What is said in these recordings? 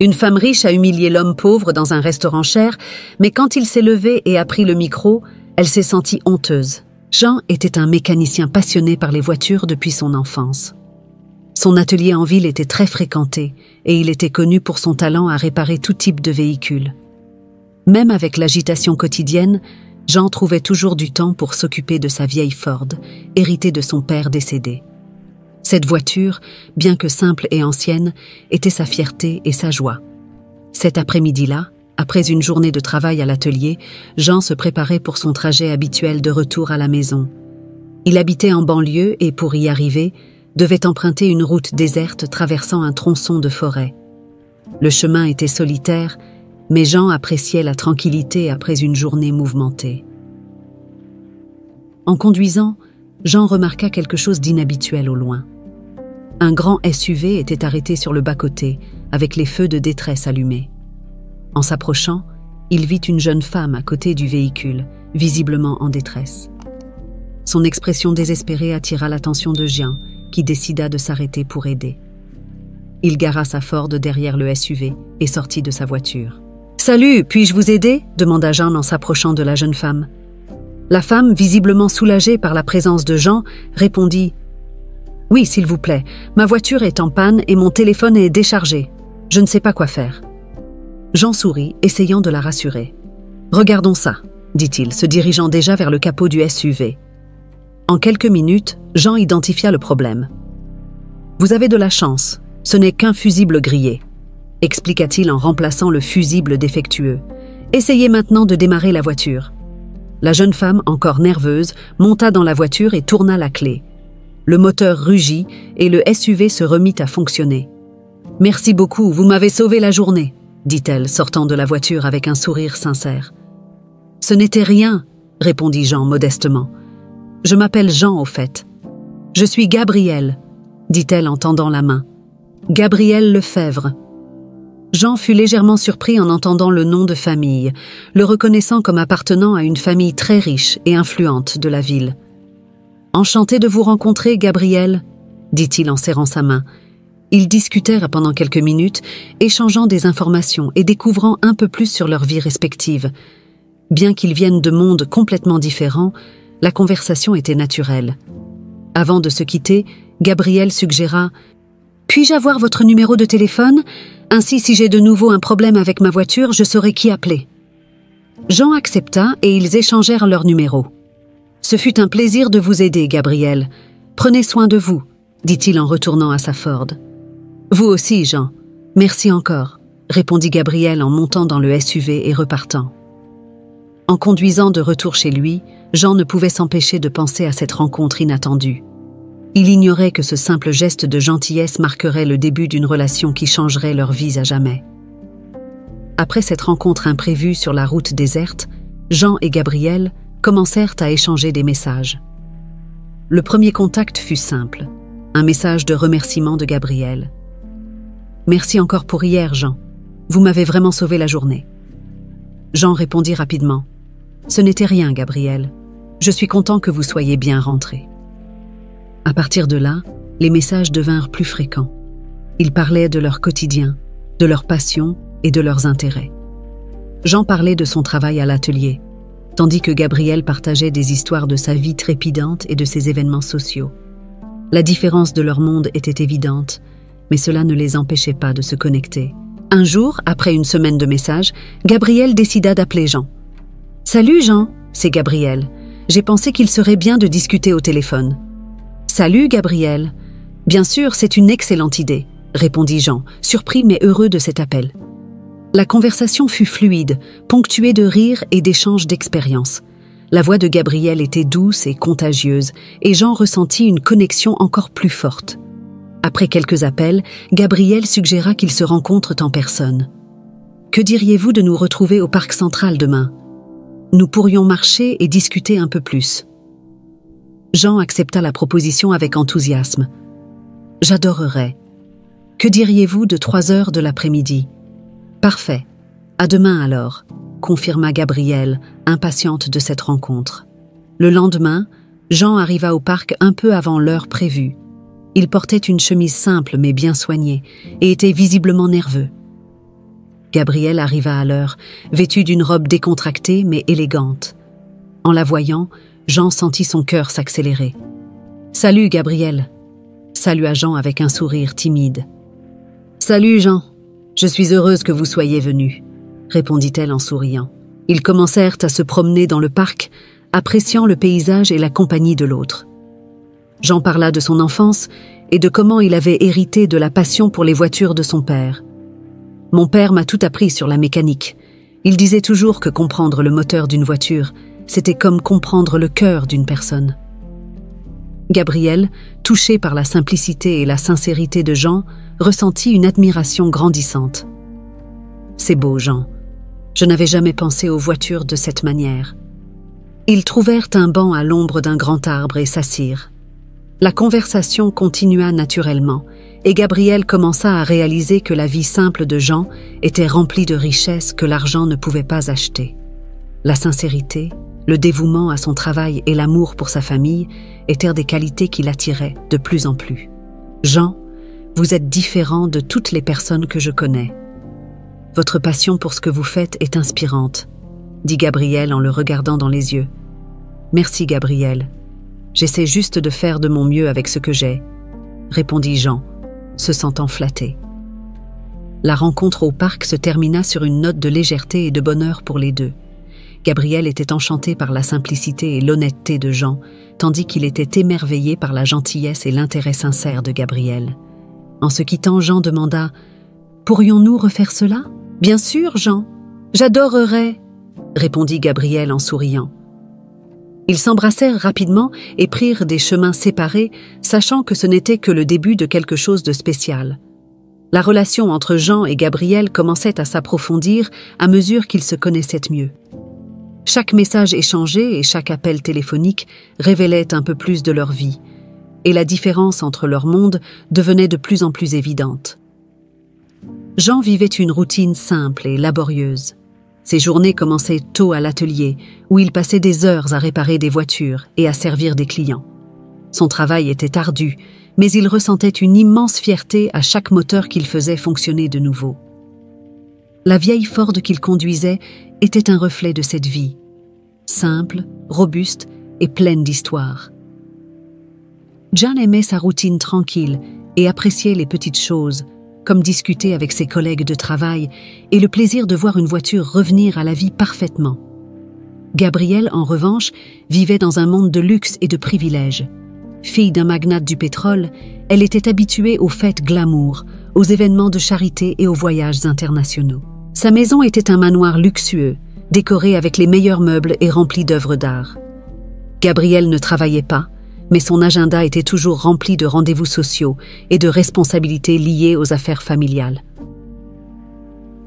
Une femme riche a humilié l'homme pauvre dans un restaurant cher, mais quand il s'est levé et a pris le micro, elle s'est sentie honteuse. Jean était un mécanicien passionné par les voitures depuis son enfance. Son atelier en ville était très fréquenté et il était connu pour son talent à réparer tout type de véhicules. Même avec l'agitation quotidienne, Jean trouvait toujours du temps pour s'occuper de sa vieille Ford, héritée de son père décédé. Cette voiture, bien que simple et ancienne, était sa fierté et sa joie. Cet après-midi-là, après une journée de travail à l'atelier, Jean se préparait pour son trajet habituel de retour à la maison. Il habitait en banlieue et, pour y arriver, devait emprunter une route déserte traversant un tronçon de forêt. Le chemin était solitaire, mais Jean appréciait la tranquillité après une journée mouvementée. En conduisant, Jean remarqua quelque chose d'inhabituel au loin. Un grand SUV était arrêté sur le bas-côté, avec les feux de détresse allumés. En s'approchant, il vit une jeune femme à côté du véhicule, visiblement en détresse. Son expression désespérée attira l'attention de Jean, qui décida de s'arrêter pour aider. Il gara sa Ford derrière le SUV et sortit de sa voiture. « Salut, puis-je vous aider ?» demanda Jean en s'approchant de la jeune femme. La femme, visiblement soulagée par la présence de Jean, répondit « Oui, s'il vous plaît, ma voiture est en panne et mon téléphone est déchargé. Je ne sais pas quoi faire. » Jean sourit, essayant de la rassurer. « Regardons ça, » dit-il, se dirigeant déjà vers le capot du SUV. En quelques minutes, Jean identifia le problème. « Vous avez de la chance, ce n'est qu'un fusible grillé, » expliqua-t-il en remplaçant le fusible défectueux. « Essayez maintenant de démarrer la voiture. » La jeune femme, encore nerveuse, monta dans la voiture et tourna la clé. Le moteur rugit et le SUV se remit à fonctionner. « Merci beaucoup, vous m'avez sauvé la journée, » dit-elle, sortant de la voiture avec un sourire sincère. « Ce n'était rien, » répondit Jean modestement. « Je m'appelle Jean, au fait. »« Je suis Gabrielle, » dit-elle en tendant la main. « Gabrielle Lefebvre. » Jean fut légèrement surpris en entendant le nom de famille, le reconnaissant comme appartenant à une famille très riche et influente de la ville. « Enchanté de vous rencontrer, Gabrielle, » dit-il en serrant sa main. Ils discutèrent pendant quelques minutes, échangeant des informations et découvrant un peu plus sur leur vie respective. Bien qu'ils viennent de mondes complètement différents, la conversation était naturelle. Avant de se quitter, Gabrielle suggéra « Puis-je avoir votre numéro de téléphone ? Ainsi, si j'ai de nouveau un problème avec ma voiture, je saurai qui appeler. » Jean accepta et ils échangèrent leurs numéros. « Ce fut un plaisir de vous aider, Gabrielle. Prenez soin de vous, » dit-il en retournant à sa Ford. « Vous aussi, Jean. Merci encore, » répondit Gabrielle en montant dans le SUV et repartant. En conduisant de retour chez lui, Jean ne pouvait s'empêcher de penser à cette rencontre inattendue. Il ignorait que ce simple geste de gentillesse marquerait le début d'une relation qui changerait leurs vies à jamais. Après cette rencontre imprévue sur la route déserte, Jean et Gabrielle commencèrent à échanger des messages. Le premier contact fut simple, un message de remerciement de Gabrielle. « Merci encore pour hier, Jean. Vous m'avez vraiment sauvé la journée. » Jean répondit rapidement. « Ce n'était rien, Gabrielle. Je suis content que vous soyez bien rentrée. » À partir de là, les messages devinrent plus fréquents. Ils parlaient de leur quotidien, de leurs passions et de leurs intérêts. Jean parlait de son travail à l'atelier, tandis que Gabrielle partageait des histoires de sa vie trépidante et de ses événements sociaux. La différence de leur monde était évidente, mais cela ne les empêchait pas de se connecter. Un jour, après une semaine de messages, Gabrielle décida d'appeler Jean. « Salut Jean, c'est Gabrielle. J'ai pensé qu'il serait bien de discuter au téléphone. » « Salut Gabrielle. Bien sûr, c'est une excellente idée, » répondit Jean, surpris mais heureux de cet appel. La conversation fut fluide, ponctuée de rires et d'échanges d'expériences. La voix de Gabrielle était douce et contagieuse, et Jean ressentit une connexion encore plus forte. Après quelques appels, Gabrielle suggéra qu'ils se rencontrent en personne. « Que diriez-vous de nous retrouver au parc central demain ? Nous pourrions marcher et discuter un peu plus. » Jean accepta la proposition avec enthousiasme. « J'adorerais. Que diriez-vous de 3 heures de l'après-midi ? » « Parfait. À demain alors, » confirma Gabrielle, impatiente de cette rencontre. Le lendemain, Jean arriva au parc un peu avant l'heure prévue. Il portait une chemise simple mais bien soignée et était visiblement nerveux. Gabrielle arriva à l'heure, vêtue d'une robe décontractée mais élégante. En la voyant, Jean sentit son cœur s'accélérer. « Salut, Gabrielle !» salua Jean avec un sourire timide. « Salut, Jean. Je suis heureuse que vous soyez venu, » répondit-elle en souriant. Ils commencèrent à se promener dans le parc, appréciant le paysage et la compagnie de l'autre. Jean parla de son enfance et de comment il avait hérité de la passion pour les voitures de son père. « Mon père m'a tout appris sur la mécanique. Il disait toujours que comprendre le moteur d'une voiture, c'était comme comprendre le cœur d'une personne. » Gabrielle, touchée par la simplicité et la sincérité de Jean, ressentit une admiration grandissante. « C'est beau, Jean. Je n'avais jamais pensé aux voitures de cette manière. » Ils trouvèrent un banc à l'ombre d'un grand arbre et s'assirent. La conversation continua naturellement, et Gabrielle commença à réaliser que la vie simple de Jean était remplie de richesses que l'argent ne pouvait pas acheter. La sincérité, le dévouement à son travail et l'amour pour sa famille étaient des qualités qui l'attiraient de plus en plus. « Jean, vous êtes différent de toutes les personnes que je connais. Votre passion pour ce que vous faites est inspirante, » dit Gabrielle en le regardant dans les yeux. « Merci, Gabrielle. J'essaie juste de faire de mon mieux avec ce que j'ai, » répondit Jean, se sentant flatté. La rencontre au parc se termina sur une note de légèreté et de bonheur pour les deux. Gabrielle était enchantée par la simplicité et l'honnêteté de Jean, tandis qu'il était émerveillé par la gentillesse et l'intérêt sincère de Gabrielle. En se quittant, Jean demanda « Pourrions-nous refaire cela ?»« Bien sûr, Jean. J'adorerais !» répondit Gabrielle en souriant. Ils s'embrassèrent rapidement et prirent des chemins séparés, sachant que ce n'était que le début de quelque chose de spécial. La relation entre Jean et Gabrielle commençait à s'approfondir à mesure qu'ils se connaissaient mieux. Chaque message échangé et chaque appel téléphonique révélait un peu plus de leur vie, et la différence entre leurs mondes devenait de plus en plus évidente. Jean vivait une routine simple et laborieuse. Ses journées commençaient tôt à l'atelier, où il passait des heures à réparer des voitures et à servir des clients. Son travail était ardu, mais il ressentait une immense fierté à chaque moteur qu'il faisait fonctionner de nouveau. La vieille Ford qu'il conduisait était un reflet de cette vie, simple, robuste et pleine d'histoire. John aimait sa routine tranquille et appréciait les petites choses, comme discuter avec ses collègues de travail et le plaisir de voir une voiture revenir à la vie parfaitement. Gabrielle, en revanche, vivait dans un monde de luxe et de privilèges. Fille d'un magnate du pétrole, elle était habituée aux fêtes glamour, aux événements de charité et aux voyages internationaux. Sa maison était un manoir luxueux, décoré avec les meilleurs meubles et rempli d'œuvres d'art. Gabrielle ne travaillait pas, mais son agenda était toujours rempli de rendez-vous sociaux et de responsabilités liées aux affaires familiales.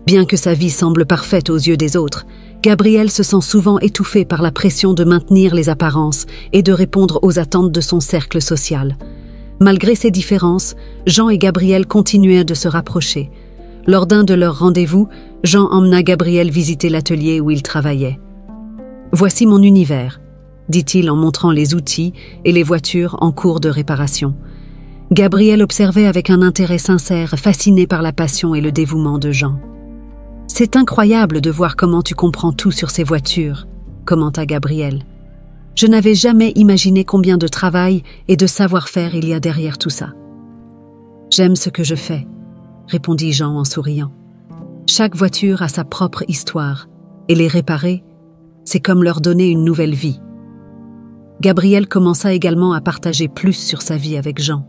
Bien que sa vie semble parfaite aux yeux des autres, Gabrielle se sent souvent étouffée par la pression de maintenir les apparences et de répondre aux attentes de son cercle social. Malgré ces différences, Jean et Gabrielle continuèrent de se rapprocher. Lors d'un de leurs rendez-vous, Jean emmena Gabrielle visiter l'atelier où il travaillait. « Voici mon univers », dit-il en montrant les outils et les voitures en cours de réparation. Gabrielle observait avec un intérêt sincère, fascinée par la passion et le dévouement de Jean. « C'est incroyable de voir comment tu comprends tout sur ces voitures », commenta Gabrielle. « Je n'avais jamais imaginé combien de travail et de savoir-faire il y a derrière tout ça. »« J'aime ce que je fais », répondit Jean en souriant. « Chaque voiture a sa propre histoire, et les réparer, c'est comme leur donner une nouvelle vie. » Gabrielle commença également à partager plus sur sa vie avec Jean.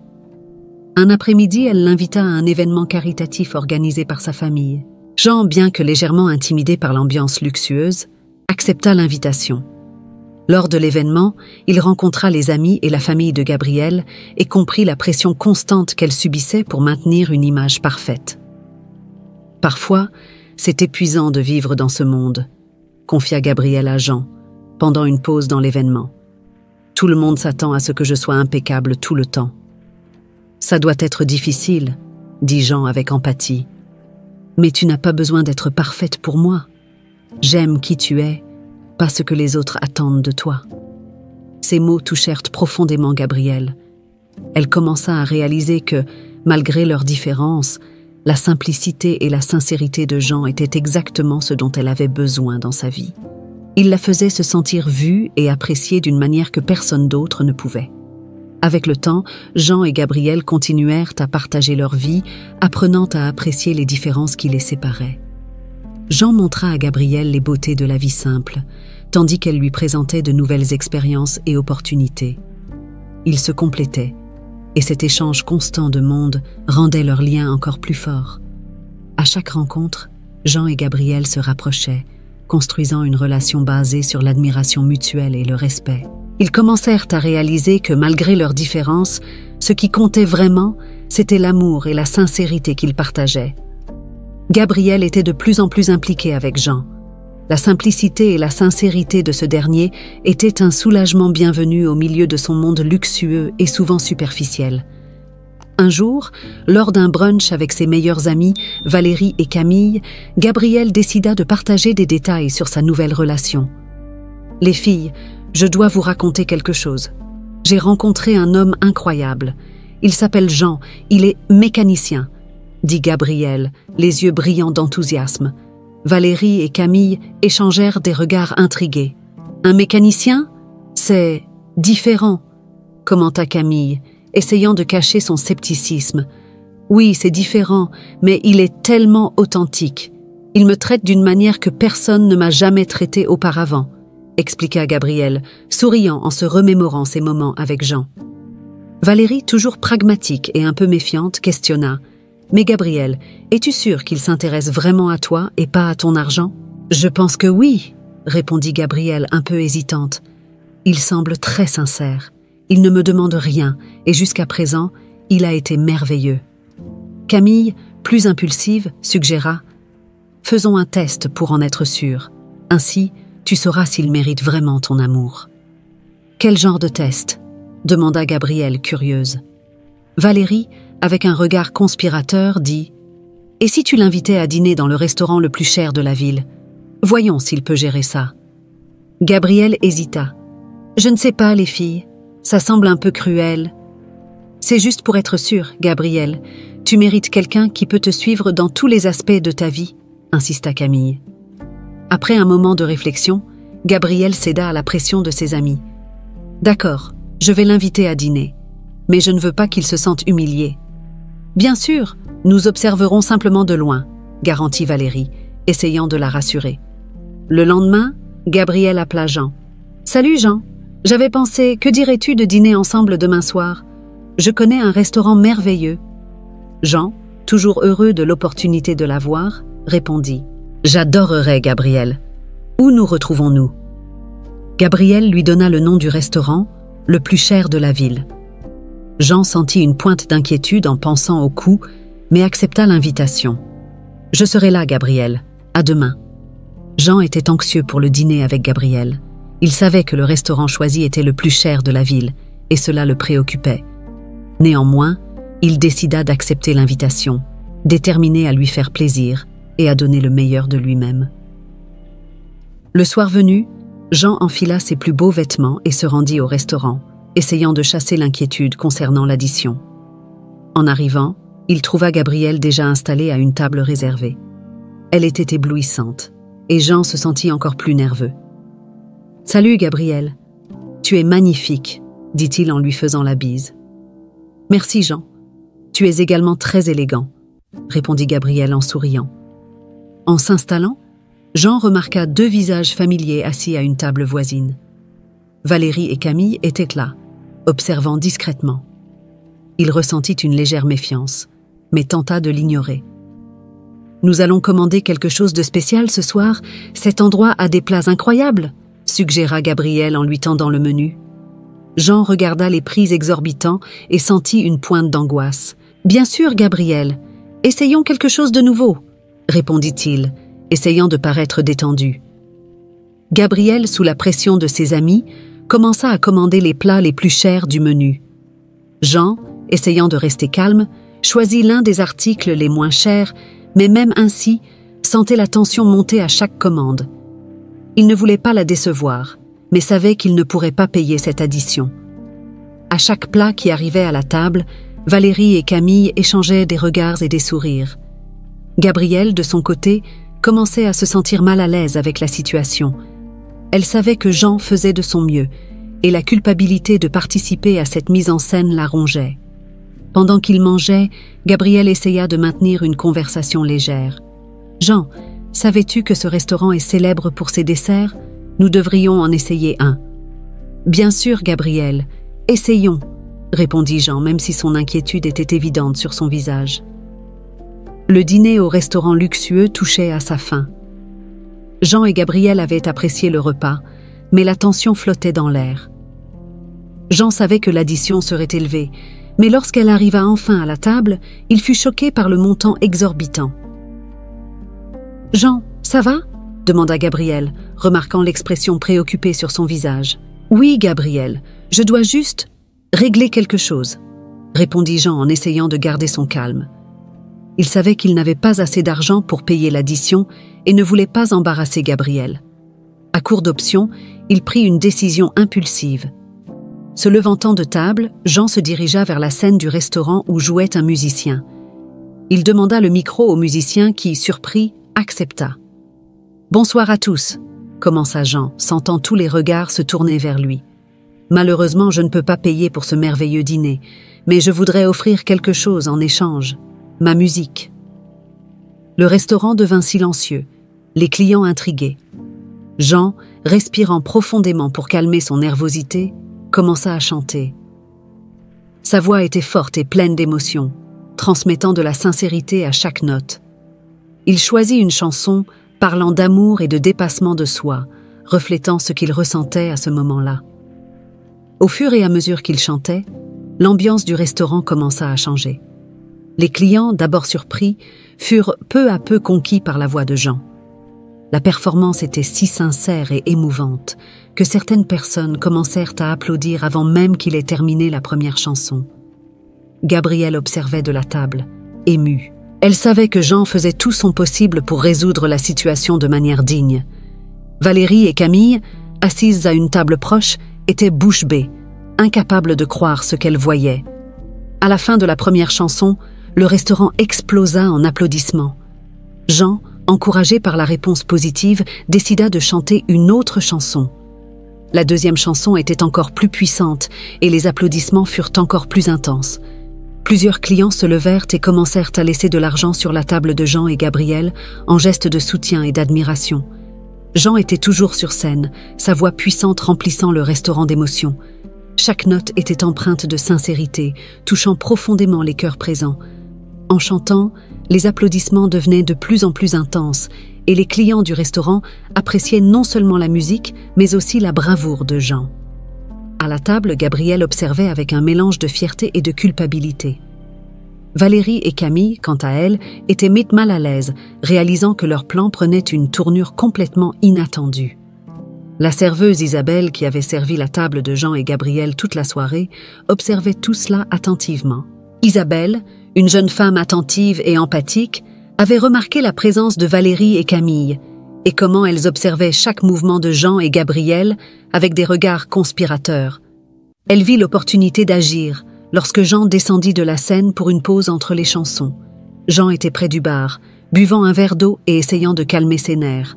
Un après-midi, elle l'invita à un événement caritatif organisé par sa famille. Jean, bien que légèrement intimidé par l'ambiance luxueuse, accepta l'invitation. Lors de l'événement, il rencontra les amis et la famille de Gabrielle et comprit la pression constante qu'elle subissait pour maintenir une image parfaite. « Parfois, c'est épuisant de vivre dans ce monde », confia Gabrielle à Jean, pendant une pause dans l'événement. « Tout le monde s'attend à ce que je sois impeccable tout le temps. »« Ça doit être difficile, » dit Jean avec empathie. « Mais tu n'as pas besoin d'être parfaite pour moi. J'aime qui tu es, pas ce que les autres attendent de toi. » Ces mots touchèrent profondément Gabrielle. Elle commença à réaliser que, malgré leurs différences, La simplicité et la sincérité de Jean étaient exactement ce dont elle avait besoin dans sa vie. Il la faisait se sentir vue et appréciée d'une manière que personne d'autre ne pouvait. Avec le temps, Jean et Gabrielle continuèrent à partager leur vie, apprenant à apprécier les différences qui les séparaient. Jean montra à Gabrielle les beautés de la vie simple, tandis qu'elle lui présentait de nouvelles expériences et opportunités. Ils se complétaient, et cet échange constant de mondes rendait leur lien encore plus fort. À chaque rencontre, Jean et Gabrielle se rapprochaient, construisant une relation basée sur l'admiration mutuelle et le respect. Ils commencèrent à réaliser que malgré leurs différences, ce qui comptait vraiment, c'était l'amour et la sincérité qu'ils partageaient. Gabrielle était de plus en plus impliquée avec Jean. La simplicité et la sincérité de ce dernier étaient un soulagement bienvenu au milieu de son monde luxueux et souvent superficiel. Un jour, lors d'un brunch avec ses meilleures amies, Valérie et Camille, Gabrielle décida de partager des détails sur sa nouvelle relation. « Les filles, je dois vous raconter quelque chose. J'ai rencontré un homme incroyable. Il s'appelle Jean, il est mécanicien, » dit Gabrielle, les yeux brillants d'enthousiasme. Valérie et Camille échangèrent des regards intrigués. « Un mécanicien ? C'est différent, » commenta Camille, essayant de cacher son scepticisme. « Oui, c'est différent, mais il est tellement authentique. Il me traite d'une manière que personne ne m'a jamais traité auparavant, » expliqua Gabrielle, souriant en se remémorant ses moments avec Jean. Valérie, toujours pragmatique et un peu méfiante, questionna. « Mais Gabrielle, es-tu sûre qu'il s'intéresse vraiment à toi et pas à ton argent ?»« Je pense que oui, » répondit Gabrielle un peu hésitante. « Il semble très sincère. Il ne me demande rien et jusqu'à présent, il a été merveilleux. » Camille, plus impulsive, suggéra « Faisons un test pour en être sûre. Ainsi, tu sauras s'il mérite vraiment ton amour. » « Quel genre de test ?» demanda Gabrielle, curieuse. Valérie, avec un regard conspirateur, dit « Et si tu l'invitais à dîner dans le restaurant le plus cher de la ville? Voyons s'il peut gérer ça. » Gabrielle hésita. « Je ne sais pas, les filles. Ça semble un peu cruel. »« C'est juste pour être sûre, Gabrielle. Tu mérites quelqu'un qui peut te suivre dans tous les aspects de ta vie, » insista Camille. Après un moment de réflexion, Gabrielle céda à la pression de ses amis. « D'accord, je vais l'inviter à dîner, mais je ne veux pas qu'il se sente humilié. »« Bien sûr, nous observerons simplement de loin, » garantit Valérie, essayant de la rassurer. Le lendemain, Gabrielle appela Jean. « Salut Jean, j'avais pensé, que dirais-tu de dîner ensemble demain soir? Je connais un restaurant merveilleux. » Jean, toujours heureux de l'opportunité de la voir, répondit « J'adorerais, Gabrielle. Où nous retrouvons-nous » Gabrielle lui donna le nom du restaurant, le plus cher de la ville. Jean sentit une pointe d'inquiétude en pensant au coût, mais accepta l'invitation. « Je serai là, Gabrielle. À demain. » Jean était anxieux pour le dîner avec Gabrielle. Il savait que le restaurant choisi était le plus cher de la ville, et cela le préoccupait. Néanmoins, il décida d'accepter l'invitation, déterminé à lui faire plaisir et à donner le meilleur de lui-même. Le soir venu, Jean enfila ses plus beaux vêtements et se rendit au restaurant, essayant de chasser l'inquiétude concernant l'addition. En arrivant, il trouva Gabrielle déjà installée à une table réservée. Elle était éblouissante, et Jean se sentit encore plus nerveux. « Salut Gabrielle, tu es magnifique, » dit-il en lui faisant la bise. « Merci Jean, tu es également très élégant, » répondit Gabrielle en souriant. En s'installant, Jean remarqua 2 visages familiers assis à une table voisine. Valérie et Camille étaient là, observant discrètement. Il ressentit une légère méfiance, mais tenta de l'ignorer. « Nous allons commander quelque chose de spécial ce soir. Cet endroit a des plats incroyables, » suggéra Gabrielle en lui tendant le menu. Jean regarda les prix exorbitants et sentit une pointe d'angoisse. « Bien sûr, Gabrielle, essayons quelque chose de nouveau, » répondit-il, essayant de paraître détendu. Gabrielle, sous la pression de ses amis, commença à commander les plats les plus chers du menu. Jean, essayant de rester calme, choisit l'un des articles les moins chers, mais même ainsi, sentait la tension monter à chaque commande. Il ne voulait pas la décevoir, mais savait qu'il ne pourrait pas payer cette addition. À chaque plat qui arrivait à la table, Valérie et Camille échangeaient des regards et des sourires. Gabrielle, de son côté, commençait à se sentir mal à l'aise avec la situation. Elle savait que Jean faisait de son mieux, et la culpabilité de participer à cette mise en scène la rongeait. Pendant qu'il mangeait, Gabrielle essaya de maintenir une conversation légère. « Jean, savais-tu que ce restaurant est célèbre pour ses desserts? Nous devrions en essayer un. »« Bien sûr, Gabrielle, essayons, » répondit Jean, même si son inquiétude était évidente sur son visage. Le dîner au restaurant luxueux touchait à sa fin. Jean et Gabrielle avaient apprécié le repas, mais la tension flottait dans l'air. Jean savait que l'addition serait élevée, mais lorsqu'elle arriva enfin à la table, il fut choqué par le montant exorbitant. « Jean, ça va ?» demanda Gabrielle, remarquant l'expression préoccupée sur son visage. « Oui, Gabrielle, je dois juste régler quelque chose, » répondit Jean en essayant de garder son calme. Il savait qu'il n'avait pas assez d'argent pour payer l'addition et ne voulait pas embarrasser Gabrielle. À court d'options, il prit une décision impulsive. Se levantant de table, Jean se dirigea vers la scène du restaurant où jouait un musicien. Il demanda le micro au musicien qui, surpris, accepta. « Bonsoir à tous », commença Jean, sentant tous les regards se tourner vers lui. « Malheureusement, je ne peux pas payer pour ce merveilleux dîner, mais je voudrais offrir quelque chose en échange. Ma musique. » Le restaurant devint silencieux, les clients intrigués. Jean, respirant profondément pour calmer son nervosité, commença à chanter. Sa voix était forte et pleine d'émotion, transmettant de la sincérité à chaque note. Il choisit une chanson parlant d'amour et de dépassement de soi, reflétant ce qu'il ressentait à ce moment-là. Au fur et à mesure qu'il chantait, l'ambiance du restaurant commença à changer. Les clients, d'abord surpris, furent peu à peu conquis par la voix de Jean. La performance était si sincère et émouvante que certaines personnes commencèrent à applaudir avant même qu'il ait terminé la première chanson. Gabrielle observait de la table, émue. Elle savait que Jean faisait tout son possible pour résoudre la situation de manière digne. Valérie et Camille, assises à une table proche, étaient bouche bée, incapables de croire ce qu'elles voyaient. À la fin de la première chanson, le restaurant explosa en applaudissements. Jean, encouragé par la réponse positive, décida de chanter une autre chanson. La deuxième chanson était encore plus puissante et les applaudissements furent encore plus intenses. Plusieurs clients se levèrent et commencèrent à laisser de l'argent sur la table de Jean et Gabrielle en geste de soutien et d'admiration. Jean était toujours sur scène, sa voix puissante remplissant le restaurant d'émotions. Chaque note était empreinte de sincérité, touchant profondément les cœurs présents. En chantant, les applaudissements devenaient de plus en plus intenses et les clients du restaurant appréciaient non seulement la musique, mais aussi la bravoure de Jean. À la table, Gabrielle observait avec un mélange de fierté et de culpabilité. Valérie et Camille, quant à elles, étaient mal à l'aise, réalisant que leur plan prenait une tournure complètement inattendue. La serveuse Isabelle, qui avait servi la table de Jean et Gabrielle toute la soirée, observait tout cela attentivement. Isabelle, une jeune femme attentive et empathique, avait remarqué la présence de Valérie et Camille, et comment elles observaient chaque mouvement de Jean et Gabrielle avec des regards conspirateurs. Elle vit l'opportunité d'agir lorsque Jean descendit de la scène pour une pause entre les chansons. Jean était près du bar, buvant un verre d'eau et essayant de calmer ses nerfs.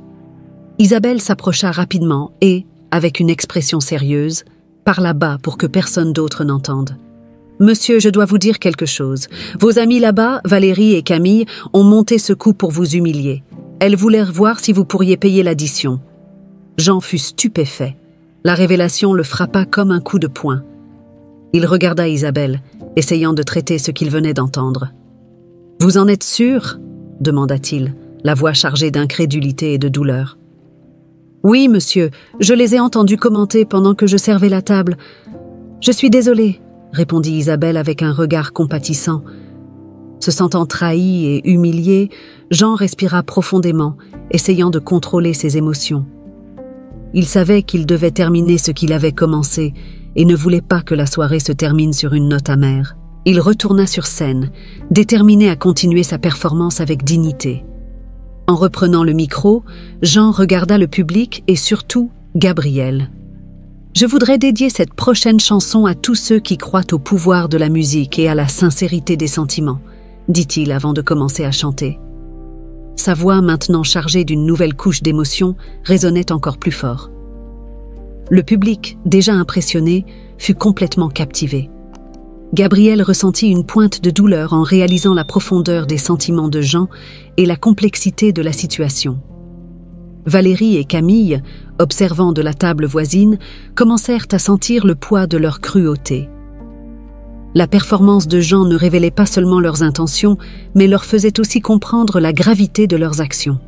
Isabelle s'approcha rapidement et, avec une expression sérieuse, parla bas pour que personne d'autre n'entende. « Monsieur, je dois vous dire quelque chose. Vos amis là-bas, Valérie et Camille, ont monté ce coup pour vous humilier. Elles voulèrent voir si vous pourriez payer l'addition. » Jean fut stupéfait. La révélation le frappa comme un coup de poing. Il regarda Isabelle, essayant de traiter ce qu'il venait d'entendre. « Vous en êtes sûr ?» demanda-t-il, la voix chargée d'incrédulité et de douleur. « Oui, monsieur, je les ai entendus commenter pendant que je servais la table. Je suis désolée, » répondit Isabelle avec un regard compatissant. Se sentant trahi et humilié, Jean respira profondément, essayant de contrôler ses émotions. Il savait qu'il devait terminer ce qu'il avait commencé et ne voulait pas que la soirée se termine sur une note amère. Il retourna sur scène, déterminé à continuer sa performance avec dignité. En reprenant le micro, Jean regarda le public et surtout Gabrielle. « Je voudrais dédier cette prochaine chanson à tous ceux qui croient au pouvoir de la musique et à la sincérité des sentiments, » dit-il avant de commencer à chanter. Sa voix, maintenant chargée d'une nouvelle couche d'émotion, résonnait encore plus fort. Le public, déjà impressionné, fut complètement captivé. Gabriel ressentit une pointe de douleur en réalisant la profondeur des sentiments de Jean et la complexité de la situation. Valérie et Camille, observant de la table voisine, commencèrent à sentir le poids de leur cruauté. La performance de Jean ne révélait pas seulement leurs intentions, mais leur faisait aussi comprendre la gravité de leurs actions.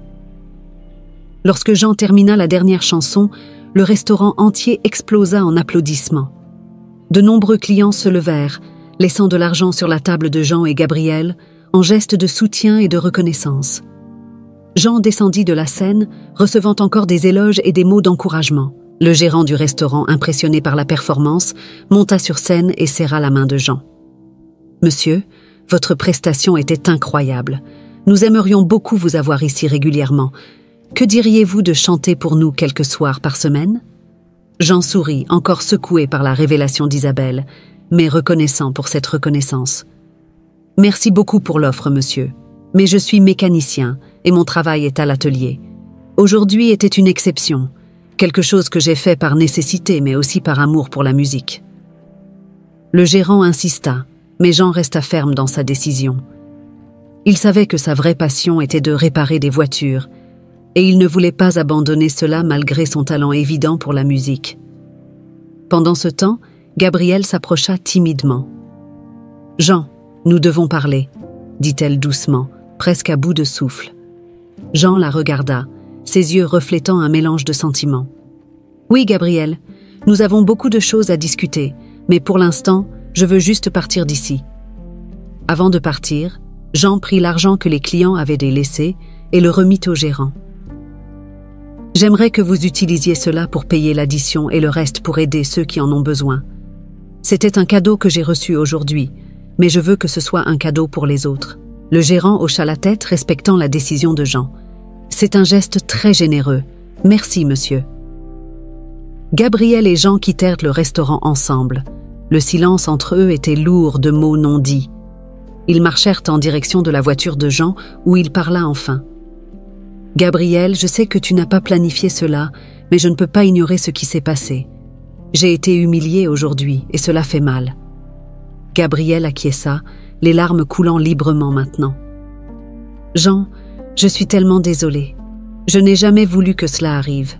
Lorsque Jean termina la dernière chanson, le restaurant entier explosa en applaudissements. De nombreux clients se levèrent, laissant de l'argent sur la table de Jean et Gabriel, en geste de soutien et de reconnaissance. Jean descendit de la scène, recevant encore des éloges et des mots d'encouragement. Le gérant du restaurant, impressionné par la performance, monta sur scène et serra la main de Jean. « Monsieur, votre prestation était incroyable. Nous aimerions beaucoup vous avoir ici régulièrement. Que diriez-vous de chanter pour nous quelques soirs par semaine ?» Jean sourit, encore secoué par la révélation d'Isabelle, mais reconnaissant pour cette reconnaissance. « Merci beaucoup pour l'offre, monsieur. Mais je suis mécanicien et mon travail est à l'atelier. Aujourd'hui était une exception. Quelque chose que j'ai fait par nécessité, mais aussi par amour pour la musique. » Le gérant insista, mais Jean resta ferme dans sa décision. Il savait que sa vraie passion était de réparer des voitures, et il ne voulait pas abandonner cela malgré son talent évident pour la musique. Pendant ce temps, Gabrielle s'approcha timidement. « Jean, nous devons parler, » dit-elle doucement, presque à bout de souffle. Jean la regarda, ses yeux reflétant un mélange de sentiments. « Oui, Gabrielle, nous avons beaucoup de choses à discuter, mais pour l'instant, je veux juste partir d'ici. » Avant de partir, Jean prit l'argent que les clients avaient délaissé et le remit au gérant. « J'aimerais que vous utilisiez cela pour payer l'addition et le reste pour aider ceux qui en ont besoin. C'était un cadeau que j'ai reçu aujourd'hui, mais je veux que ce soit un cadeau pour les autres. » Le gérant hocha la tête, respectant la décision de Jean. « C'est un geste très généreux. Merci, monsieur. » Gabriel et Jean quittèrent le restaurant ensemble. Le silence entre eux était lourd de mots non dits. Ils marchèrent en direction de la voiture de Jean, où il parla enfin. « Gabriel, je sais que tu n'as pas planifié cela, mais je ne peux pas ignorer ce qui s'est passé. J'ai été humilié aujourd'hui, et cela fait mal. » Gabriel acquiesça, les larmes coulant librement maintenant. « Jean, je suis tellement désolée. Je n'ai jamais voulu que cela arrive.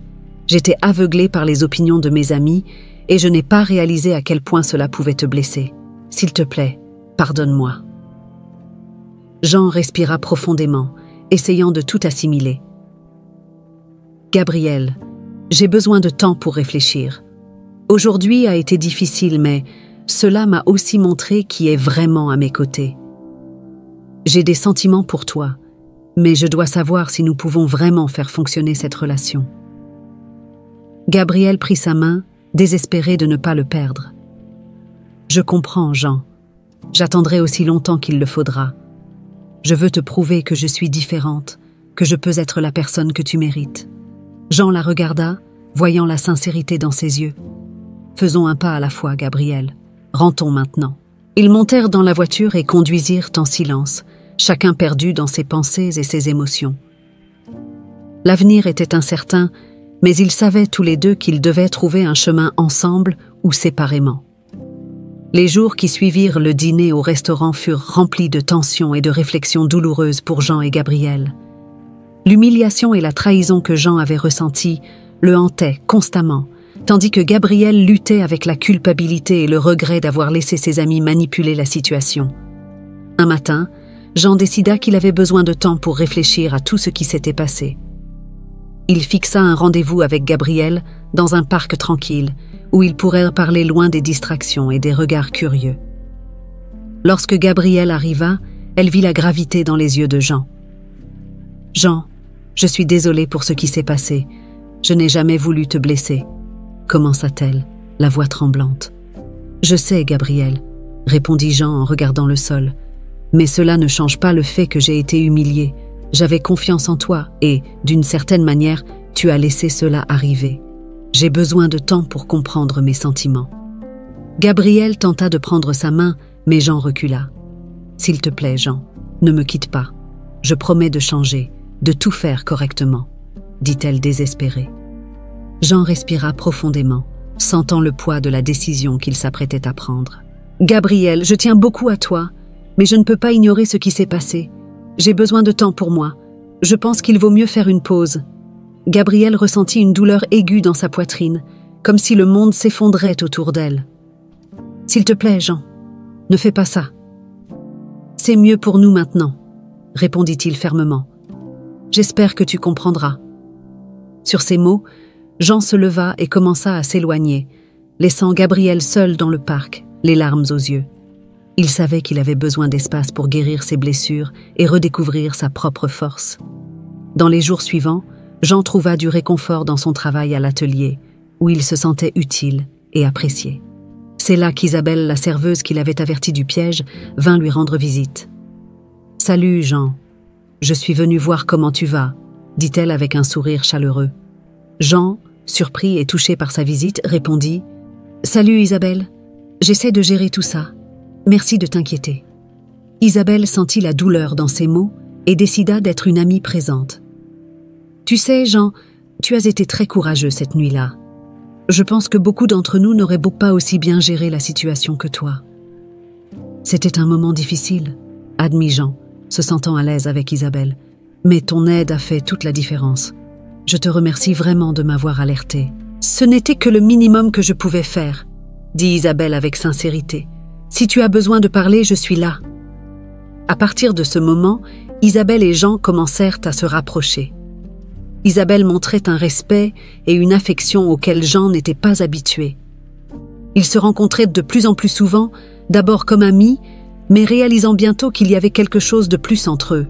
J'étais aveuglée par les opinions de mes amis et je n'ai pas réalisé à quel point cela pouvait te blesser. S'il te plaît, pardonne-moi. » Jean respira profondément, essayant de tout assimiler. « Gabriel, j'ai besoin de temps pour réfléchir. Aujourd'hui a été difficile, mais cela m'a aussi montré qui est vraiment à mes côtés. J'ai des sentiments pour toi, mais je dois savoir si nous pouvons vraiment faire fonctionner cette relation. » Gabriel prit sa main, désespéré de ne pas le perdre. « Je comprends, Jean. J'attendrai aussi longtemps qu'il le faudra. Je veux te prouver que je suis différente, que je peux être la personne que tu mérites. » Jean la regarda, voyant la sincérité dans ses yeux. « Faisons un pas à la fois, Gabriel. Rentrons maintenant. » Ils montèrent dans la voiture et conduisirent en silence, chacun perdu dans ses pensées et ses émotions. L'avenir était incertain, mais ils savaient tous les deux qu'ils devaient trouver un chemin ensemble ou séparément. Les jours qui suivirent le dîner au restaurant furent remplis de tensions et de réflexions douloureuses pour Jean et Gabriel. L'humiliation et la trahison que Jean avait ressentie le hantaient constamment, tandis que Gabriel luttait avec la culpabilité et le regret d'avoir laissé ses amis manipuler la situation. Un matin, Jean décida qu'il avait besoin de temps pour réfléchir à tout ce qui s'était passé. Il fixa un rendez-vous avec Gabriel dans un parc tranquille, où ils pourraient parler loin des distractions et des regards curieux. Lorsque Gabriel arriva, elle vit la gravité dans les yeux de Jean. « Jean, je suis désolée pour ce qui s'est passé. Je n'ai jamais voulu te blesser. » commença-t-elle, la voix tremblante. « Je sais, Gabriel, » répondit Jean en regardant le sol. « Mais cela ne change pas le fait que j'ai été humiliée. J'avais confiance en toi et, d'une certaine manière, tu as laissé cela arriver. J'ai besoin de temps pour comprendre mes sentiments. » Gabriel tenta de prendre sa main, mais Jean recula. « S'il te plaît, Jean, ne me quitte pas. Je promets de changer. de tout faire correctement, dit-elle désespérée. Jean respira profondément, sentant le poids de la décision qu'il s'apprêtait à prendre. « Gabriel, je tiens beaucoup à toi, mais je ne peux pas ignorer ce qui s'est passé. J'ai besoin de temps pour moi. Je pense qu'il vaut mieux faire une pause. » Gabrielle ressentit une douleur aiguë dans sa poitrine, comme si le monde s'effondrait autour d'elle. « S'il te plaît, Jean, ne fais pas ça. C'est mieux pour nous maintenant, » répondit-il fermement. « J'espère que tu comprendras. » Sur ces mots, Jean se leva et commença à s'éloigner, laissant Gabrielle seule dans le parc, les larmes aux yeux. Il savait qu'il avait besoin d'espace pour guérir ses blessures et redécouvrir sa propre force. Dans les jours suivants, Jean trouva du réconfort dans son travail à l'atelier, où il se sentait utile et apprécié. C'est là qu'Isabelle, la serveuse qui l'avait averti du piège, vint lui rendre visite. « Salut, Jean. Je suis venue voir comment tu vas, » dit-elle avec un sourire chaleureux. Jean, surpris et touché par sa visite, répondit « Salut Isabelle, j'essaie de gérer tout ça. Merci de t'inquiéter. » Isabelle sentit la douleur dans ses mots et décida d'être une amie présente. « Tu sais, Jean, tu as été très courageux cette nuit-là. Je pense que beaucoup d'entre nous n'auraient pas aussi bien géré la situation que toi. » C'était un moment difficile, admit Jean, se sentant à l'aise avec Isabelle. « Mais ton aide a fait toute la différence. Je te remercie vraiment de m'avoir alerté. »« Ce n'était que le minimum que je pouvais faire, » dit Isabelle avec sincérité. « Si tu as besoin de parler, je suis là. » À partir de ce moment, Isabelle et Jean commencèrent à se rapprocher. Isabelle montrait un respect et une affection auxquels Jean n'était pas habitué. Ils se rencontraient de plus en plus souvent, d'abord comme amis, mais réalisant bientôt qu'il y avait quelque chose de plus entre eux.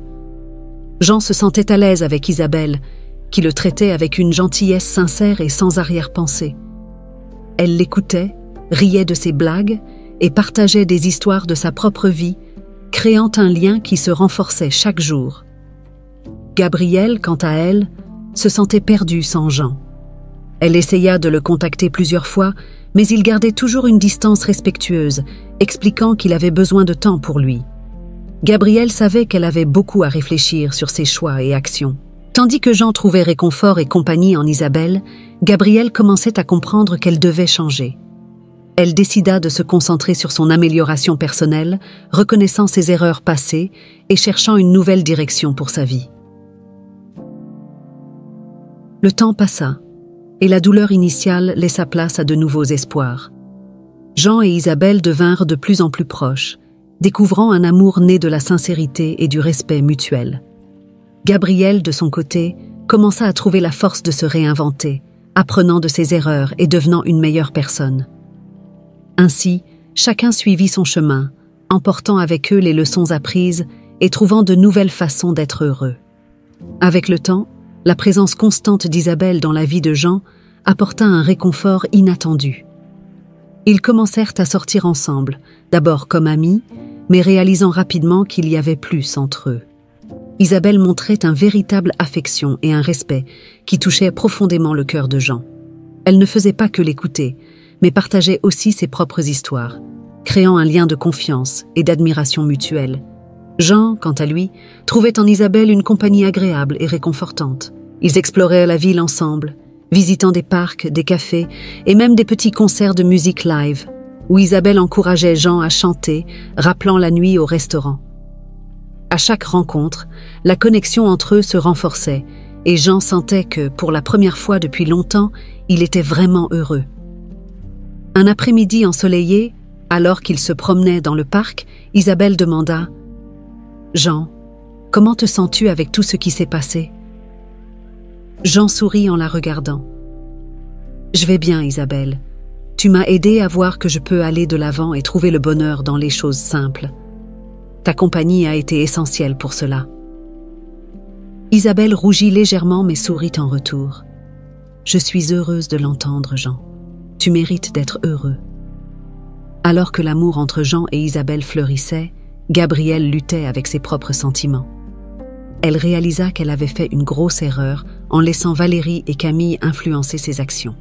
Jean se sentait à l'aise avec Isabelle, qui le traitait avec une gentillesse sincère et sans arrière-pensée. Elle l'écoutait, riait de ses blagues et partageait des histoires de sa propre vie, créant un lien qui se renforçait chaque jour. Gabrielle, quant à elle, se sentait perdue sans Jean. Elle essaya de le contacter plusieurs fois, mais il gardait toujours une distance respectueuse, expliquant qu'il avait besoin de temps pour lui. Gabrielle savait qu'elle avait beaucoup à réfléchir sur ses choix et actions. Tandis que Jean trouvait réconfort et compagnie en Isabelle, Gabrielle commençait à comprendre qu'elle devait changer. Elle décida de se concentrer sur son amélioration personnelle, reconnaissant ses erreurs passées et cherchant une nouvelle direction pour sa vie. Le temps passa, et la douleur initiale laissa place à de nouveaux espoirs. Jean et Isabelle devinrent de plus en plus proches, découvrant un amour né de la sincérité et du respect mutuel. Gabrielle, de son côté, commença à trouver la force de se réinventer, apprenant de ses erreurs et devenant une meilleure personne. Ainsi, chacun suivit son chemin, emportant avec eux les leçons apprises et trouvant de nouvelles façons d'être heureux. Avec le temps, la présence constante d'Isabelle dans la vie de Jean apporta un réconfort inattendu. Ils commencèrent à sortir ensemble, d'abord comme amis, mais réalisant rapidement qu'il y avait plus entre eux. Isabelle montrait un véritable affection et un respect qui touchait profondément le cœur de Jean. Elle ne faisait pas que l'écouter, mais partageait aussi ses propres histoires, créant un lien de confiance et d'admiration mutuelle. Jean, quant à lui, trouvait en Isabelle une compagnie agréable et réconfortante. Ils exploraient la ville ensemble, visitant des parcs, des cafés et même des petits concerts de musique live, où Isabelle encourageait Jean à chanter, rappelant la nuit au restaurant. À chaque rencontre, la connexion entre eux se renforçait et Jean sentait que, pour la première fois depuis longtemps, il était vraiment heureux. Un après-midi ensoleillé, alors qu'il se promenait dans le parc, Isabelle demanda « Jean, comment te sens-tu avec tout ce qui s'est passé ?» Jean sourit en la regardant. « Je vais bien, Isabelle. Tu m'as aidé à voir que je peux aller de l'avant et trouver le bonheur dans les choses simples. Ta compagnie a été essentielle pour cela. » Isabelle rougit légèrement mais sourit en retour. « Je suis heureuse de l'entendre, Jean. Tu mérites d'être heureux. » Alors que l'amour entre Jean et Isabelle fleurissait, Gabrielle luttait avec ses propres sentiments. Elle réalisa qu'elle avait fait une grosse erreur en laissant Valérie et Camille influencer ses actions.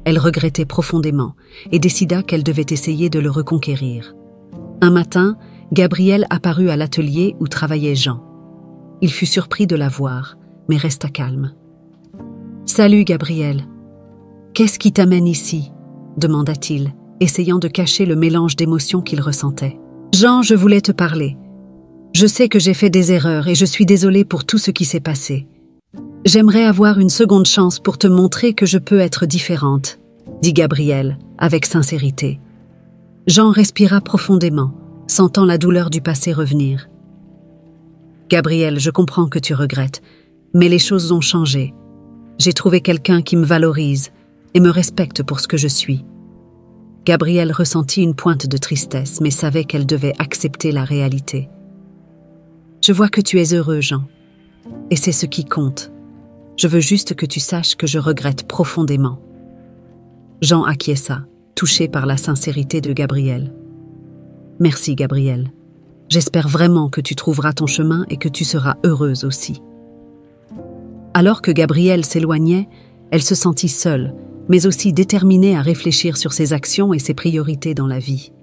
Elle regrettait profondément et décida qu'elle devait essayer de le reconquérir. Un matin, Gabrielle apparut à l'atelier où travaillait Jean. Il fut surpris de la voir, mais resta calme. « Salut, Gabriel. Qu'est-ce qui t'amène ici ?» demanda-t-il, essayant de cacher le mélange d'émotions qu'il ressentait. « Jean, je voulais te parler. Je sais que j'ai fait des erreurs et je suis désolée pour tout ce qui s'est passé. J'aimerais avoir une seconde chance pour te montrer que je peux être différente, » dit Gabriel, avec sincérité. Jean respira profondément, sentant la douleur du passé revenir. « Gabriel, je comprends que tu regrettes, mais les choses ont changé. J'ai trouvé quelqu'un qui me valorise et me respecte pour ce que je suis. » Gabriel ressentit une pointe de tristesse, mais savait qu'elle devait accepter la réalité. « Je vois que tu es heureux, Jean, et c'est ce qui compte. Je veux juste que tu saches que je regrette profondément. » Jean acquiesça, touché par la sincérité de Gabriel. « Merci, Gabriel. J'espère vraiment que tu trouveras ton chemin et que tu seras heureuse aussi. » Alors que Gabriel s'éloignait, elle se sentit seule, mais aussi déterminée à réfléchir sur ses actions et ses priorités dans la vie.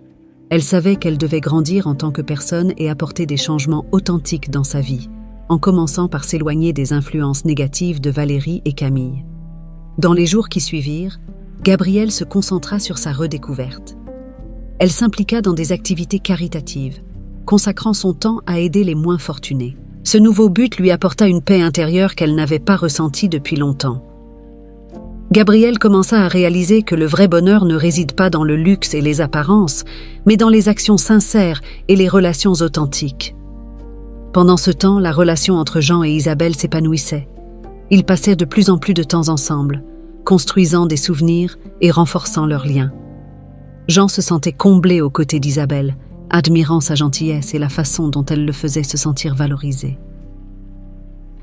Elle savait qu'elle devait grandir en tant que personne et apporter des changements authentiques dans sa vie, en commençant par s'éloigner des influences négatives de Valérie et Camille. Dans les jours qui suivirent, Gabrielle se concentra sur sa redécouverte. Elle s'impliqua dans des activités caritatives, consacrant son temps à aider les moins fortunés. Ce nouveau but lui apporta une paix intérieure qu'elle n'avait pas ressentie depuis longtemps. Gabrielle commença à réaliser que le vrai bonheur ne réside pas dans le luxe et les apparences, mais dans les actions sincères et les relations authentiques. Pendant ce temps, la relation entre Jean et Isabelle s'épanouissait. Ils passaient de plus en plus de temps ensemble, construisant des souvenirs et renforçant leurs liens. Jean se sentait comblé aux côtés d'Isabelle, admirant sa gentillesse et la façon dont elle le faisait se sentir valorisé.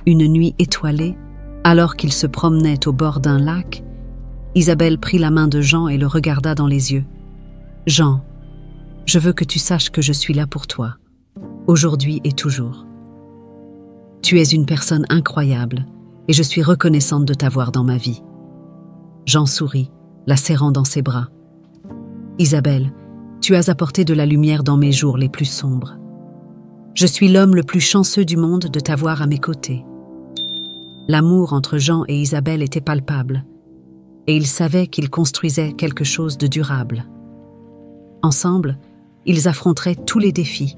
Une nuit étoilée, alors qu'il se promenait au bord d'un lac, Isabelle prit la main de Jean et le regarda dans les yeux. « Jean, je veux que tu saches que je suis là pour toi, aujourd'hui et toujours. Tu es une personne incroyable et je suis reconnaissante de t'avoir dans ma vie. » Jean sourit, la serrant dans ses bras. « Isabelle, tu as apporté de la lumière dans mes jours les plus sombres. Je suis l'homme le plus chanceux du monde de t'avoir à mes côtés. » L'amour entre Jean et Isabelle était palpable, et ils savaient qu'ils construisaient quelque chose de durable. Ensemble, ils affronteraient tous les défis,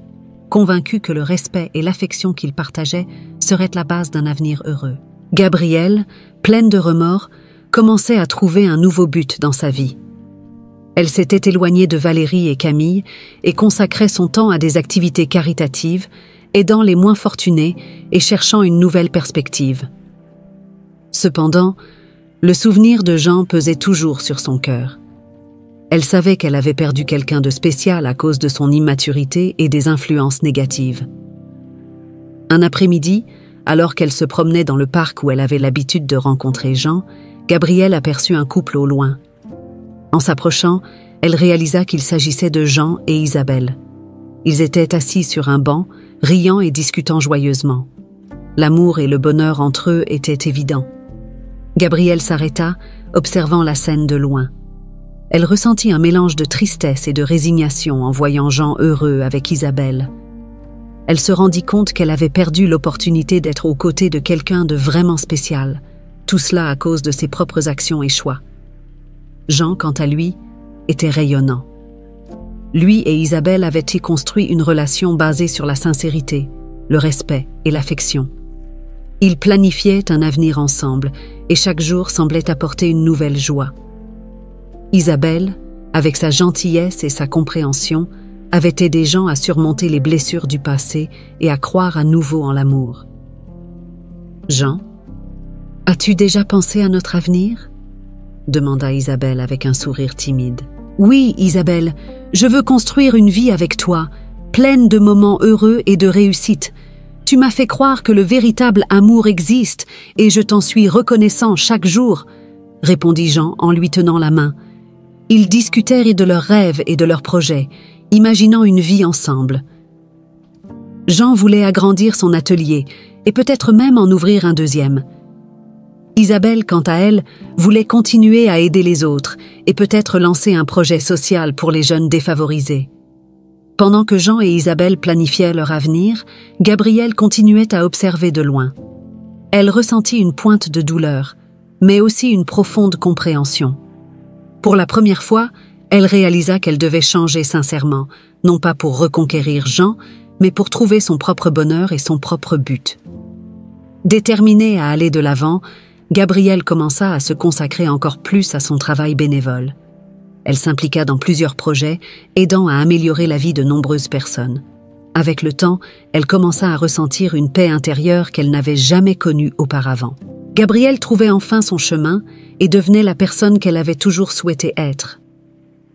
convaincus que le respect et l'affection qu'ils partageaient seraient la base d'un avenir heureux. Gabrielle, pleine de remords, commençait à trouver un nouveau but dans sa vie. Elle s'était éloignée de Valérie et Camille et consacrait son temps à des activités caritatives, aidant les moins fortunés et cherchant une nouvelle perspective. Cependant, le souvenir de Jean pesait toujours sur son cœur. Elle savait qu'elle avait perdu quelqu'un de spécial à cause de son immaturité et des influences négatives. Un après-midi, alors qu'elle se promenait dans le parc où elle avait l'habitude de rencontrer Jean, Gabrielle aperçut un couple au loin. En s'approchant, elle réalisa qu'il s'agissait de Jean et Isabelle. Ils étaient assis sur un banc, riant et discutant joyeusement. L'amour et le bonheur entre eux étaient évidents. Gabrielle s'arrêta, observant la scène de loin. Elle ressentit un mélange de tristesse et de résignation en voyant Jean heureux avec Isabelle. Elle se rendit compte qu'elle avait perdu l'opportunité d'être aux côtés de quelqu'un de vraiment spécial, tout cela à cause de ses propres actions et choix. Jean, quant à lui, était rayonnant. Lui et Isabelle avaient construit une relation basée sur la sincérité, le respect et l'affection. Ils planifiaient un avenir ensemble et chaque jour semblait apporter une nouvelle joie. Isabelle, avec sa gentillesse et sa compréhension, avait aidé Jean à surmonter les blessures du passé et à croire à nouveau en l'amour. « Jean, as-tu déjà pensé à notre avenir ?» demanda Isabelle avec un sourire timide. « Oui, Isabelle, je veux construire une vie avec toi, pleine de moments heureux et de réussite. Tu m'as fait croire que le véritable amour existe et je t'en suis reconnaissant chaque jour, » répondit Jean en lui tenant la main. Ils discutèrent de leurs rêves et de leurs projets, imaginant une vie ensemble. Jean voulait agrandir son atelier et peut-être même en ouvrir un deuxième. Isabelle, quant à elle, voulait continuer à aider les autres et peut-être lancer un projet social pour les jeunes défavorisés. Pendant que Jean et Isabelle planifiaient leur avenir, Gabrielle continuait à observer de loin. Elle ressentit une pointe de douleur, mais aussi une profonde compréhension. Pour la première fois, elle réalisa qu'elle devait changer sincèrement, non pas pour reconquérir Jean, mais pour trouver son propre bonheur et son propre but. Déterminée à aller de l'avant, Gabrielle commença à se consacrer encore plus à son travail bénévole. Elle s'impliqua dans plusieurs projets, aidant à améliorer la vie de nombreuses personnes. Avec le temps, elle commença à ressentir une paix intérieure qu'elle n'avait jamais connue auparavant. Gabrielle trouvait enfin son chemin et devenait la personne qu'elle avait toujours souhaité être.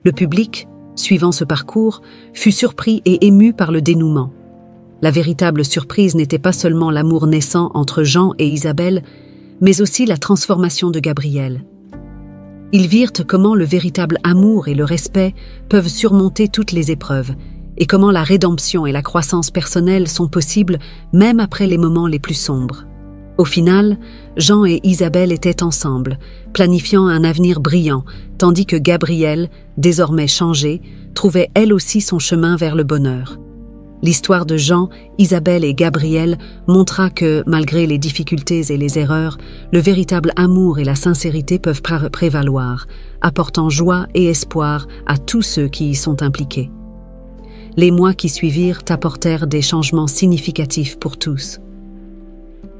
Le public, suivant ce parcours, fut surpris et ému par le dénouement. La véritable surprise n'était pas seulement l'amour naissant entre Jean et Isabelle, mais aussi la transformation de Gabrielle. Ils virent comment le véritable amour et le respect peuvent surmonter toutes les épreuves, et comment la rédemption et la croissance personnelle sont possibles même après les moments les plus sombres. Au final, Jean et Isabelle étaient ensemble, planifiant un avenir brillant, tandis que Gabrielle, désormais changée, trouvait elle aussi son chemin vers le bonheur. L'histoire de Jean, Isabelle et Gabrielle montra que, malgré les difficultés et les erreurs, le véritable amour et la sincérité peuvent prévaloir, apportant joie et espoir à tous ceux qui y sont impliqués. Les mois qui suivirent apportèrent des changements significatifs pour tous.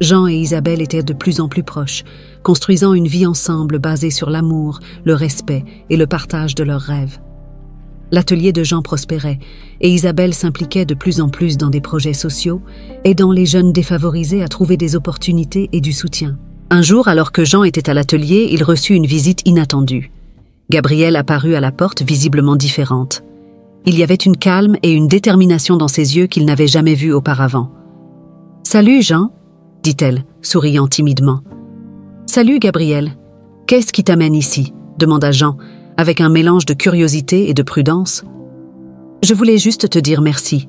Jean et Isabelle étaient de plus en plus proches, construisant une vie ensemble basée sur l'amour, le respect et le partage de leurs rêves. L'atelier de Jean prospérait et Isabelle s'impliquait de plus en plus dans des projets sociaux, aidant les jeunes défavorisés à trouver des opportunités et du soutien. Un jour, alors que Jean était à l'atelier, il reçut une visite inattendue. Gabrielle apparut à la porte visiblement différente. Il y avait une calme et une détermination dans ses yeux qu'il n'avait jamais vues auparavant. « Salut, Jean !» dit-elle, souriant timidement. « Salut, Gabrielle. Qu'est-ce qui t'amène ici ?» demanda Jean, avec un mélange de curiosité et de prudence. « Je voulais juste te dire merci »,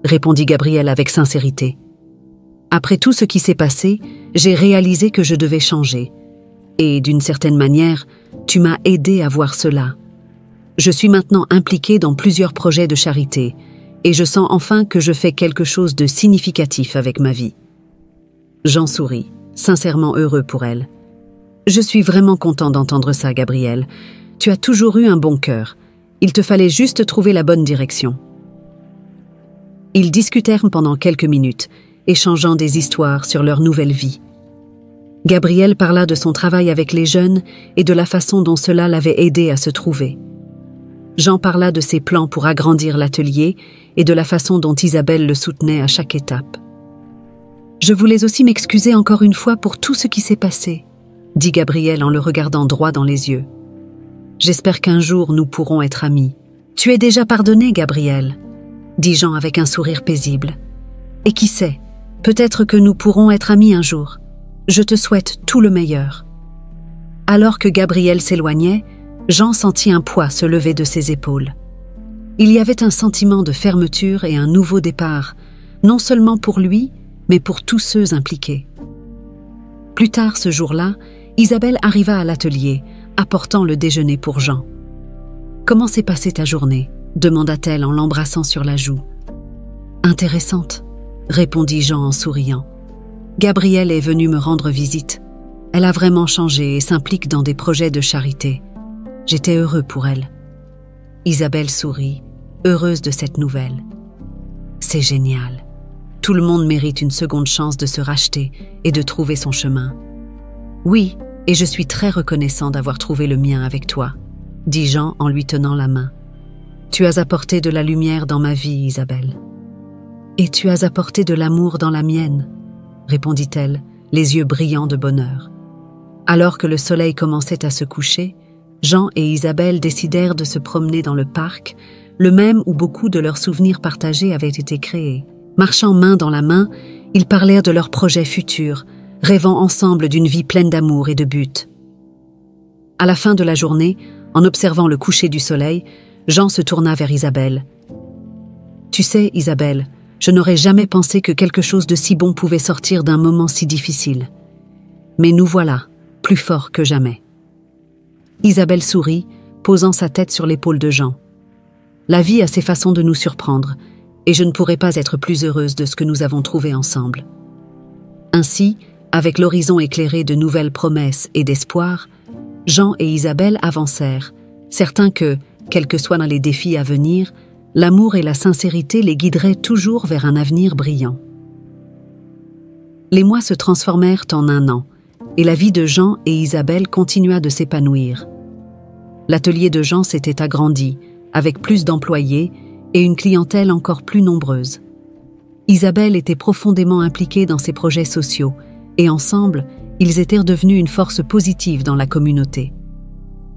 répondit Gabrielle avec sincérité. « Après tout ce qui s'est passé, j'ai réalisé que je devais changer. Et d'une certaine manière, tu m'as aidé à voir cela. Je suis maintenant impliquée dans plusieurs projets de charité, et je sens enfin que je fais quelque chose de significatif avec ma vie. » Jean sourit, sincèrement heureux pour elle. « Je suis vraiment content d'entendre ça, Gabrielle. Tu as toujours eu un bon cœur. Il te fallait juste trouver la bonne direction. » Ils discutèrent pendant quelques minutes, échangeant des histoires sur leur nouvelle vie. Gabrielle parla de son travail avec les jeunes et de la façon dont cela l'avait aidé à se trouver. Jean parla de ses plans pour agrandir l'atelier et de la façon dont Isabelle le soutenait à chaque étape. « Je voulais aussi m'excuser encore une fois pour tout ce qui s'est passé, » dit Gabrielle en le regardant droit dans les yeux. « J'espère qu'un jour nous pourrons être amis. »« Tu es déjà pardonnée, Gabrielle, » dit Jean avec un sourire paisible. « Et qui sait, peut-être que nous pourrons être amis un jour. Je te souhaite tout le meilleur. » Alors que Gabrielle s'éloignait, Jean sentit un poids se lever de ses épaules. Il y avait un sentiment de fermeture et un nouveau départ, non seulement pour lui, mais pour tous ceux impliqués. Plus tard ce jour-là, Isabelle arriva à l'atelier, apportant le déjeuner pour Jean. « Comment s'est passée ta journée ?» demanda-t-elle en l'embrassant sur la joue. « Intéressante », répondit Jean en souriant. « Gabrielle est venue me rendre visite. Elle a vraiment changé et s'implique dans des projets de charité. J'étais heureux pour elle. » Isabelle sourit, heureuse de cette nouvelle. « C'est génial. Tout le monde mérite une seconde chance de se racheter et de trouver son chemin. »« Oui, et je suis très reconnaissant d'avoir trouvé le mien avec toi, » dit Jean en lui tenant la main. « Tu as apporté de la lumière dans ma vie, Isabelle. »« Et tu as apporté de l'amour dans la mienne, » répondit-elle, les yeux brillants de bonheur. Alors que le soleil commençait à se coucher, Jean et Isabelle décidèrent de se promener dans le parc, le même où beaucoup de leurs souvenirs partagés avaient été créés. Marchant main dans la main, ils parlèrent de leurs projets futurs, rêvant ensemble d'une vie pleine d'amour et de but. À la fin de la journée, en observant le coucher du soleil, Jean se tourna vers Isabelle. « Tu sais, Isabelle, je n'aurais jamais pensé que quelque chose de si bon pouvait sortir d'un moment si difficile. Mais nous voilà, plus forts que jamais. » Isabelle sourit, posant sa tête sur l'épaule de Jean. La vie a ses façons de nous surprendre, et je ne pourrais pas être plus heureuse de ce que nous avons trouvé ensemble. Ainsi, avec l'horizon éclairé de nouvelles promesses et d'espoir, Jean et Isabelle avancèrent, certains que, quels que soient les défis à venir, l'amour et la sincérité les guideraient toujours vers un avenir brillant. Les mois se transformèrent en un an, et la vie de Jean et Isabelle continua de s'épanouir. L'atelier de Jean s'était agrandi, avec plus d'employés et une clientèle encore plus nombreuse. Isabelle était profondément impliquée dans ses projets sociaux, et ensemble, ils étaient devenus une force positive dans la communauté.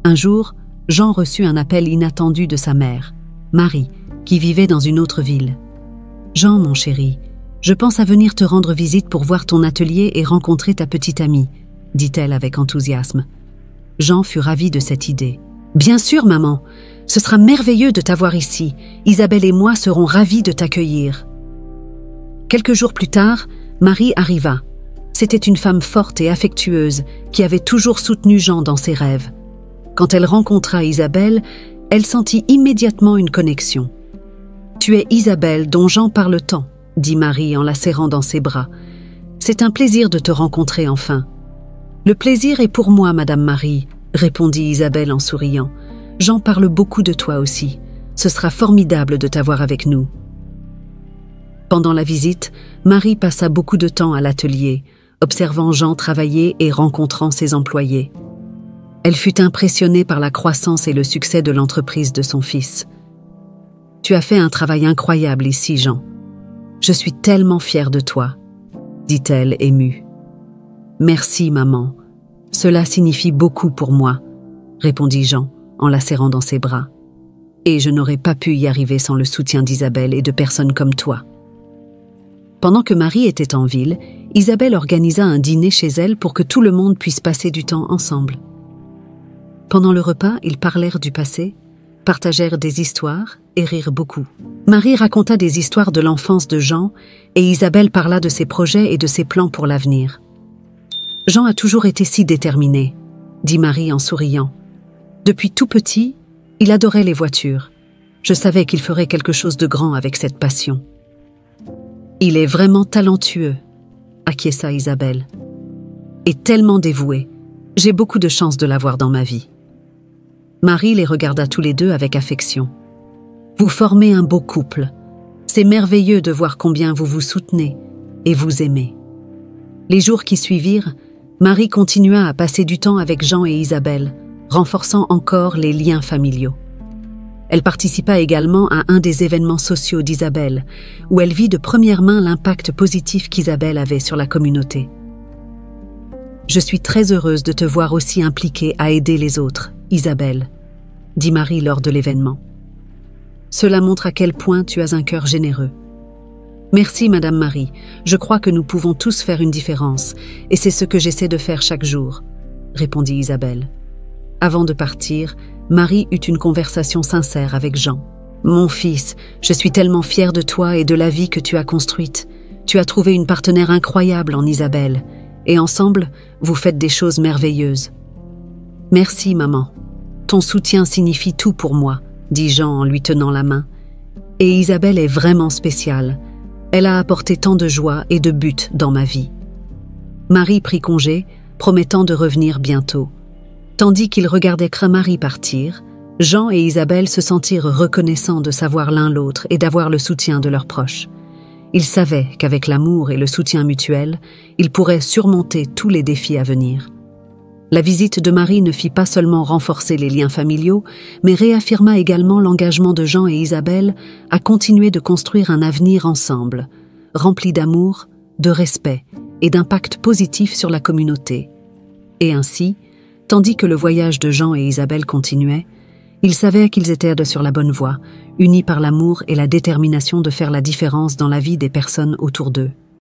Un jour, Jean reçut un appel inattendu de sa mère, Marie, qui vivait dans une autre ville. « Jean, mon chéri, je pense à venir te rendre visite pour voir ton atelier et rencontrer ta petite amie, » dit-elle avec enthousiasme. Jean fut ravi de cette idée. « Bien sûr, maman, ce sera merveilleux de t'avoir ici. Isabelle et moi serons ravis de t'accueillir. » Quelques jours plus tard, Marie arriva. C'était une femme forte et affectueuse qui avait toujours soutenu Jean dans ses rêves. Quand elle rencontra Isabelle, elle sentit immédiatement une connexion. « Tu es Isabelle dont Jean parle tant », dit Marie en la serrant dans ses bras. « C'est un plaisir de te rencontrer enfin. »« Le plaisir est pour moi, Madame Marie », répondit Isabelle en souriant. « Jean parle beaucoup de toi aussi. Ce sera formidable de t'avoir avec nous. » Pendant la visite, Marie passa beaucoup de temps à l'atelier, observant Jean travailler et rencontrant ses employés. Elle fut impressionnée par la croissance et le succès de l'entreprise de son fils. « Tu as fait un travail incroyable ici, Jean. Je suis tellement fière de toi, » dit-elle émue. « Merci, maman. Cela signifie beaucoup pour moi, » répondit Jean en la serrant dans ses bras. « Et je n'aurais pas pu y arriver sans le soutien d'Isabelle et de personnes comme toi. » Pendant que Marie était en ville, Isabelle organisa un dîner chez elle pour que tout le monde puisse passer du temps ensemble. Pendant le repas, ils parlèrent du passé, partagèrent des histoires et rirent beaucoup. Marie raconta des histoires de l'enfance de Jean et Isabelle parla de ses projets et de ses plans pour l'avenir. « Jean a toujours été si déterminé, » dit Marie en souriant. « Depuis tout petit, il adorait les voitures. Je savais qu'il ferait quelque chose de grand avec cette passion. » « Il est vraiment talentueux, » acquiesça Isabelle. « Et tellement dévoué. J'ai beaucoup de chance de l'avoir dans ma vie. » Marie les regarda tous les deux avec affection. « Vous formez un beau couple. C'est merveilleux de voir combien vous vous soutenez et vous aimez. » Les jours qui suivirent, Marie continua à passer du temps avec Jean et Isabelle, renforçant encore les liens familiaux. Elle participa également à un des événements sociaux d'Isabelle, où elle vit de première main l'impact positif qu'Isabelle avait sur la communauté. « Je suis très heureuse de te voir aussi impliquée à aider les autres, Isabelle, » dit Marie lors de l'événement. « Cela montre à quel point tu as un cœur généreux. » « Merci, Madame Marie. Je crois que nous pouvons tous faire une différence, et c'est ce que j'essaie de faire chaque jour, » répondit Isabelle. Avant de partir, Marie eut une conversation sincère avec Jean. « Mon fils, je suis tellement fière de toi et de la vie que tu as construite. Tu as trouvé une partenaire incroyable en Isabelle, et ensemble, vous faites des choses merveilleuses. »« Merci, maman. Ton soutien signifie tout pour moi, » dit Jean en lui tenant la main. « Et Isabelle est vraiment spéciale. Elle a apporté tant de joie et de but dans ma vie. » Marie prit congé, promettant de revenir bientôt. Tandis qu'ils regardaient Marie partir, Jean et Isabelle se sentirent reconnaissants de savoir l'un l'autre et d'avoir le soutien de leurs proches. Ils savaient qu'avec l'amour et le soutien mutuel, ils pourraient surmonter tous les défis à venir. La visite de Marie ne fit pas seulement renforcer les liens familiaux, mais réaffirma également l'engagement de Jean et Isabelle à continuer de construire un avenir ensemble, rempli d'amour, de respect et d'impact positif sur la communauté. Et ainsi, tandis que le voyage de Jean et Isabelle continuait, ils savaient qu'ils étaient sur la bonne voie, unis par l'amour et la détermination de faire la différence dans la vie des personnes autour d'eux.